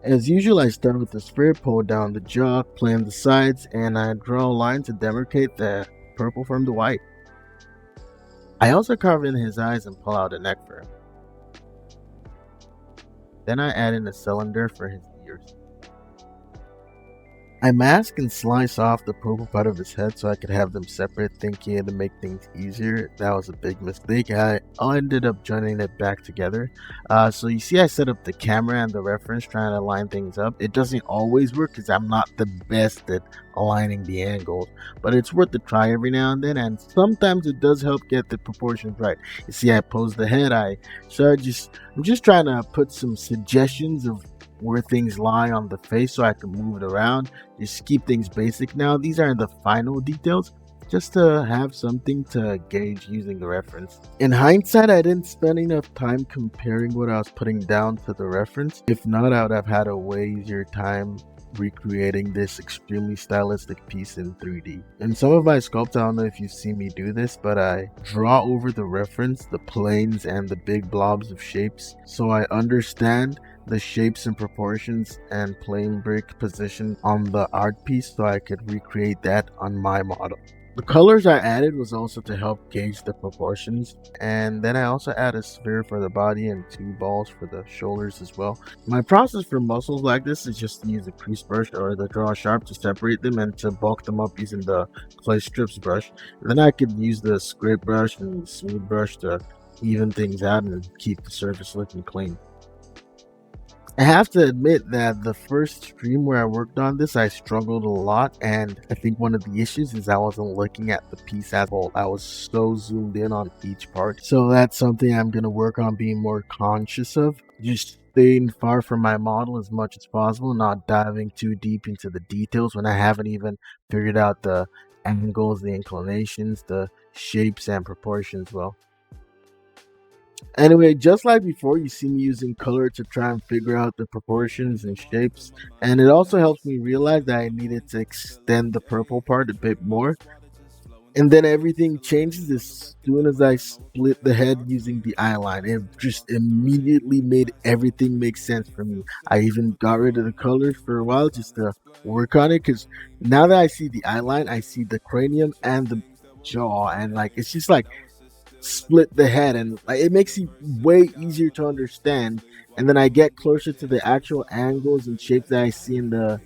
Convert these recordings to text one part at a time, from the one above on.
As usual, I start with the spray, pull down the jaw, plan the sides, and I draw a line to demarcate the purple from the white. I also carve in his eyes and pull out a neck for him. Then I add in a cylinder for his ears. I mask and slice off the purple part of his head so I could have them separate, thinking to make things easier. That was a big mistake. I ended up joining it back together. So you see I set up the camera and the reference trying to line things up. It doesn't always work because I'm not the best at aligning the angles, but it's worth a try every now and then, and sometimes it does help get the proportions right. You see I pose the head. I'm just trying to put some suggestions of where things lie on the face so I can move it around. Just keep things basic now. These aren't the final details, just to have something to gauge using the reference. In hindsight, I didn't spend enough time comparing what I was putting down to the reference. If not, I would have had a way easier time recreating this extremely stylistic piece in 3D. In some of my sculpts, I don't know if you see me do this, but I draw over the reference, the planes, and the big blobs of shapes, so I understand the shapes and proportions and plane break position on the art piece so I could recreate that on my model. The colors I added was also to help gauge the proportions, and then I also add a sphere for the body and 2 balls for the shoulders as well. My process for muscles like this is just to use a crease brush or the draw sharp to separate them and to bulk them up using the clay strips brush. And then I could use the scrape brush and smooth brush to even things out and keep the surface looking clean. I have to admit that the first stream where I worked on this, I struggled a lot, and I think one of the issues is I wasn't looking at the piece as a whole. I was so zoomed in on each part. So that's something I'm going to work on being more conscious of. Just staying far from my model as much as possible, not diving too deep into the details when I haven't even figured out the angles, the inclinations, the shapes and proportions well. Anyway, just like before, you see me using color to try and figure out the proportions and shapes, and it also helps me realize that I needed to extend the purple part a bit more. And then everything changes as soon as I split the head using the eye line. It just immediately made everything make sense for me. I even got rid of the colors for a while just to work on it, because now that I see the eye line, I see the cranium and the jaw, and like it's just like split the head, and like it makes it way easier to understand. And then I get closer to the actual angles and shapes that I see in the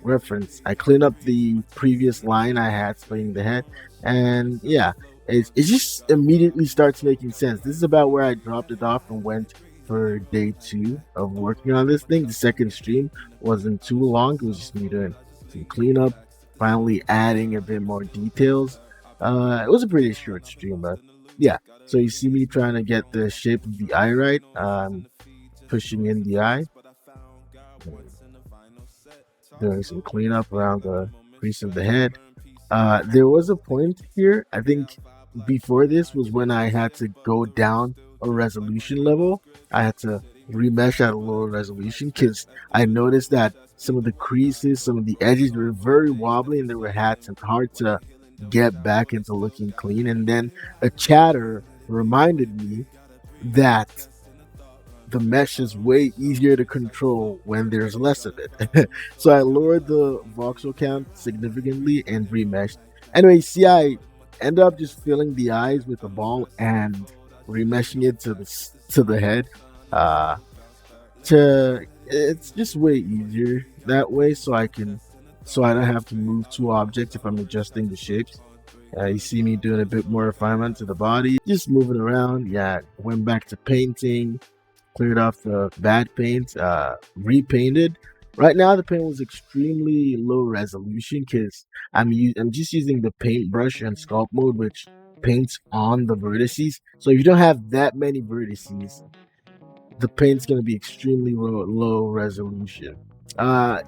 reference. I clean up the previous line I had splitting the head, and yeah, it just immediately starts making sense. This is about where I dropped it off and went for day 2 of working on this thing. The second stream wasn't too long. It was just me doing some cleanup, finally adding a bit more details. It was a pretty short stream, but yeah. So you see me trying to get the shape of the eye right, pushing in the eye, doing some cleanup around the crease of the head. There was a point here, I think before this was when I had to go down a resolution level. I had to remesh at a lower resolution because I noticed that some of the creases, some of the edges were very wobbly and they were hard to get back into looking clean. And then a chatter reminded me that the mesh is way easier to control when there's less of it. So I lowered the voxel count significantly and remeshed. Anyway, see, I end up just filling the eyes with a ball and remeshing it to the head. It's just way easier that way, so I don't have to move 2 objects if I'm adjusting the shapes. You see me doing a bit more refinement to the body, just moving around. Yeah, went back to painting, cleared off the bad paint, repainted. Right now the paint was extremely low resolution because I'm just using the paintbrush and sculpt mode, which paints on the vertices. So if you don't have that many vertices, the paint's going to be extremely low resolution.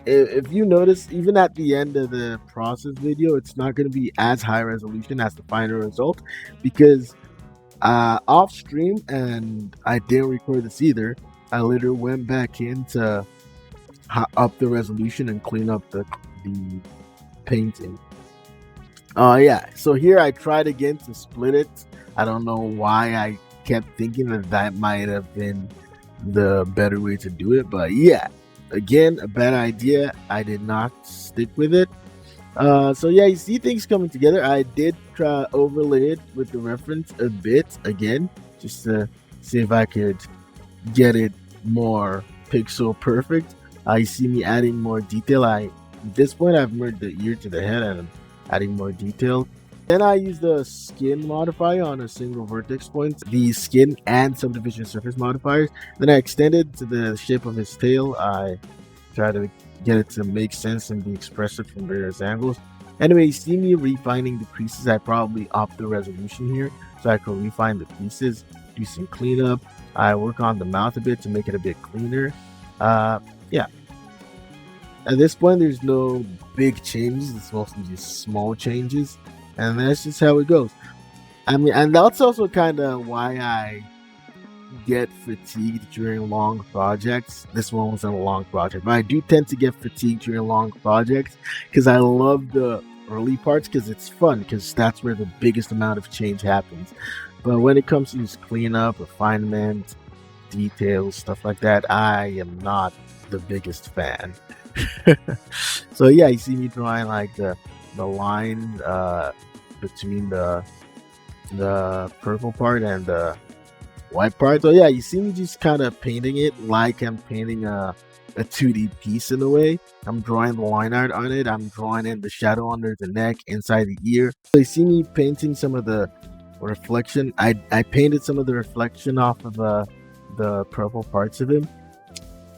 If you notice, even at the end of the process video, it's not going to be as high resolution as the final result, because off stream, and I didn't record this either, I literally went back in to up the resolution and clean up the painting. Yeah, so here I tried again to split it. I don't know why I kept thinking that might have been the better way to do it, but yeah, Again, a bad idea. I did not stick with it. So yeah, you see things coming together. I did try overlay it with the reference a bit again, just to see if I could get it more pixel perfect. You see me adding more detail. At this point I've merged the ear to the head and I'm adding more detail. Then I use the skin modifier on a single vertex point, the skin and subdivision surface modifiers. Then I extended to the shape of his tail. I try to get it to make sense and be expressive from various angles. Anyway, you see me refining the creases. I probably up the resolution here so I can refine the creases, do some cleanup. I work on the mouth a bit to make it a bit cleaner. Yeah. At this point, there's no big changes. It's mostly just small changes, and that's just how it goes. I mean, and that's also kind of why I get fatigued during long projects. This one wasn't a long project, but I do tend to get fatigued during long projects because I love the early parts because it's fun, because that's where the biggest amount of change happens. But when it comes to just cleanup, refinement, details, stuff like that, I am not the biggest fan. So yeah, you see me drawing like the line between the purple part and the white part. So yeah, you see me just kind of painting it like I'm painting a 2D piece in a way. I'm drawing the line art on it. I'm drawing in the shadow under the neck, inside the ear. So you see me painting some of the reflection. I painted some of the reflection off of the purple parts of him.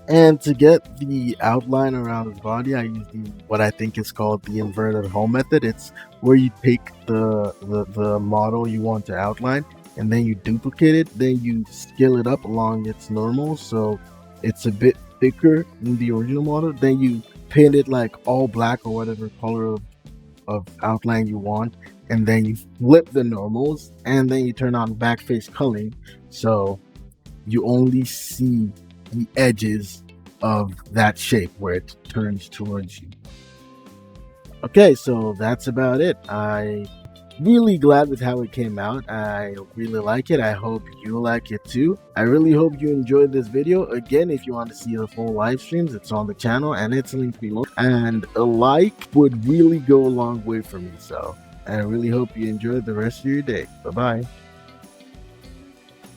And to get the outline around his body, I use what I think is called the inverted hole method. It's where you take the model you want to outline, and then you duplicate it, then you scale it up along its normal, so it's a bit thicker than the original model. Then you paint it like all black or whatever color of outline you want, and then you flip the normals, and then you turn on back face coloring, so you only see the edges of that shape where it turns towards you. Okay, so that's about it. I really glad with how it came out. I really like it. I hope you like it too. I really hope you enjoyed this video. Again, if you want to see the full live streams, it's on the channel and it's linked below. And a like would really go a long way for me. So I really hope you enjoy the rest of your day. Bye bye.